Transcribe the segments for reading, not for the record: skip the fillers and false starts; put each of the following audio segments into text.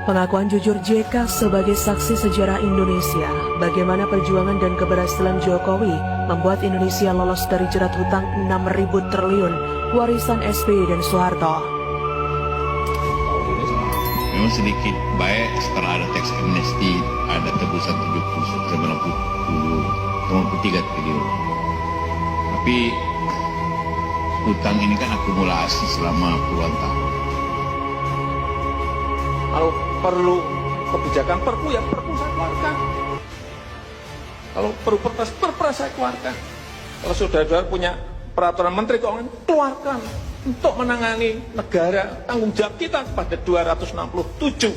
Pengakuan jujur JK sebagai saksi sejarah Indonesia, bagaimana perjuangan dan keberhasilan Jokowi membuat Indonesia lolos dari jerat hutang 6.000 triliun warisan SBY dan Soeharto. Memang sedikit baik setelah ada teks amnesti, ada tebusan 93 triliun. Tapi hutang ini kan akumulasi selama puluhan tahun. Kalau perlu kebijakan perpu, ya perpu saya keluarkan. Kalau perlu perpres saya keluarkan. Kalau saudara-saudara punya peraturan Menteri Keuangan, keluarkan. Untuk menangani negara, tanggung jawab kita kepada 267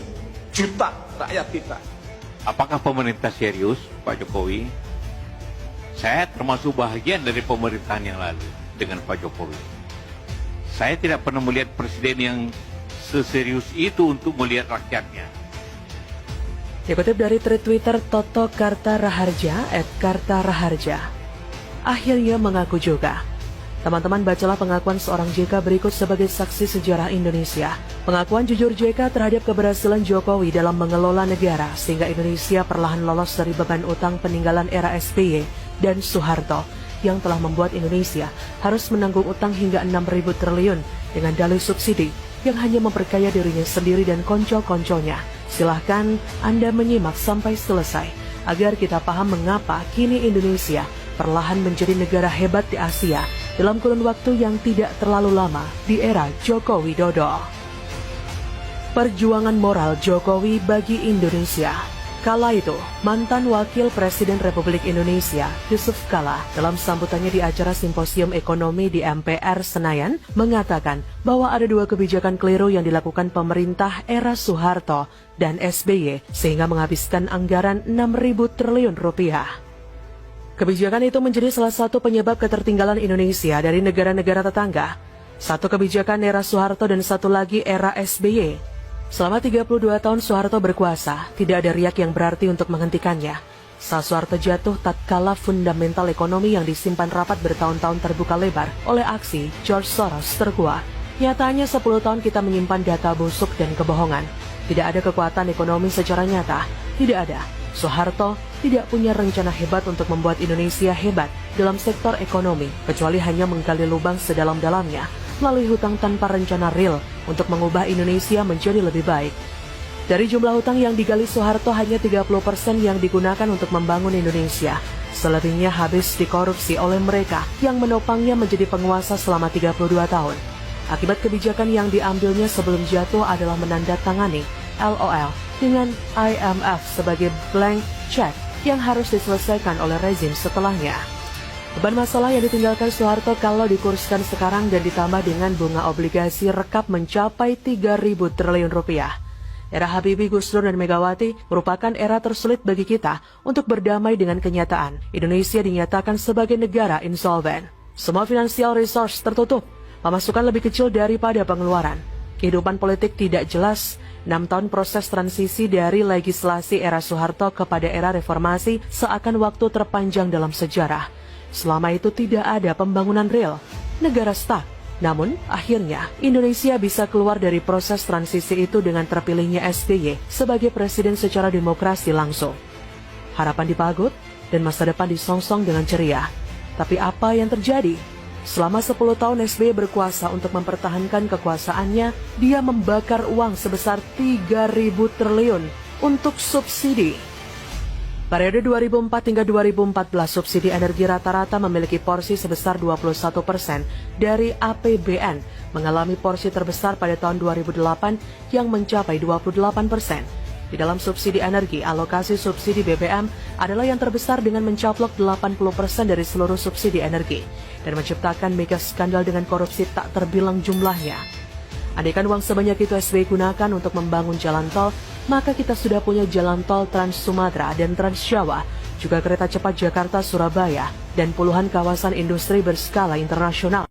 juta rakyat kita. Apakah pemerintah serius, Pak Jokowi? Saya termasuk bahagian dari pemerintahan yang lalu dengan Pak Jokowi. Saya tidak pernah melihat presiden yang seserius itu untuk melihat rakyatnya. Dikutip dari tweet Twitter Toto Kartaraharja @Kartaraharja, akhirnya mengaku juga. Teman-teman, bacalah pengakuan seorang JK berikut sebagai saksi sejarah Indonesia. Pengakuan jujur JK terhadap keberhasilan Jokowi dalam mengelola negara sehingga Indonesia perlahan lolos dari beban utang peninggalan era SBY dan Soeharto yang telah membuat Indonesia harus menanggung utang hingga 6.000 triliun dengan dalih subsidi yang hanya memperkaya dirinya sendiri dan konco-konconya. Silahkan Anda menyimak sampai selesai agar kita paham mengapa kini Indonesia perlahan menjadi negara hebat di Asia dalam kurun waktu yang tidak terlalu lama di era Joko Widodo. Perjuangan moral Jokowi bagi Indonesia. Kala itu, mantan Wakil Presiden Republik Indonesia, Yusuf Kala, dalam sambutannya di acara Simposium Ekonomi di MPR Senayan, mengatakan bahwa ada dua kebijakan keliru yang dilakukan pemerintah era Soeharto dan SBY, sehingga menghabiskan anggaran 6.000 triliun rupiah. Kebijakan itu menjadi salah satu penyebab ketertinggalan Indonesia dari negara-negara tetangga. Satu kebijakan era Soeharto dan satu lagi era SBY. Selama 32 tahun Soeharto berkuasa, tidak ada riak yang berarti untuk menghentikannya. Saat Soeharto jatuh, tatkala fundamental ekonomi yang disimpan rapat bertahun-tahun terbuka lebar oleh aksi George Soros terkuat. Nyatanya 10 tahun kita menyimpan data busuk dan kebohongan. Tidak ada kekuatan ekonomi secara nyata, tidak ada. Soeharto tidak punya rencana hebat untuk membuat Indonesia hebat dalam sektor ekonomi, kecuali hanya menggali lubang sedalam-dalamnya melalui hutang tanpa rencana real untuk mengubah Indonesia menjadi lebih baik. Dari jumlah hutang yang digali Soeharto, hanya 30% yang digunakan untuk membangun Indonesia. Selebihnya habis dikorupsi oleh mereka yang menopangnya menjadi penguasa selama 32 tahun. Akibat kebijakan yang diambilnya sebelum jatuh adalah menandatangani LOL dengan IMF sebagai blank check yang harus diselesaikan oleh rezim setelahnya. Beban masalah yang ditinggalkan Soeharto kalau dikurskan sekarang dan ditambah dengan bunga obligasi rekap mencapai 3.000 triliun rupiah. Era Habibie, Gus Dur, dan Megawati merupakan era tersulit bagi kita untuk berdamai dengan kenyataan. Indonesia dinyatakan sebagai negara insolven. Semua financial resource tertutup, pemasukan lebih kecil daripada pengeluaran. Kehidupan politik tidak jelas. 6 tahun proses transisi dari legislasi era Soeharto kepada era reformasi seakan waktu terpanjang dalam sejarah. Selama itu tidak ada pembangunan real, negara stuck. Namun, akhirnya Indonesia bisa keluar dari proses transisi itu dengan terpilihnya SBY sebagai presiden secara demokrasi langsung. Harapan dipagut dan masa depan disongsong dengan ceria. Tapi apa yang terjadi? Selama 10 tahun SBY berkuasa untuk mempertahankan kekuasaannya, dia membakar uang sebesar 3.000 triliun untuk subsidi. Periode 2004 hingga 2014, subsidi energi rata-rata memiliki porsi sebesar 21% dari APBN, mengalami porsi terbesar pada tahun 2008 yang mencapai 28%. Di dalam subsidi energi, alokasi subsidi BBM adalah yang terbesar dengan mencaplok 80% dari seluruh subsidi energi dan menciptakan mega skandal dengan korupsi tak terbilang jumlahnya. Andaikan uang sebanyak itu SBY gunakan untuk membangun jalan tol, maka kita sudah punya jalan tol Trans Sumatera dan Trans Jawa, juga kereta cepat Jakarta-Surabaya, dan puluhan kawasan industri berskala internasional.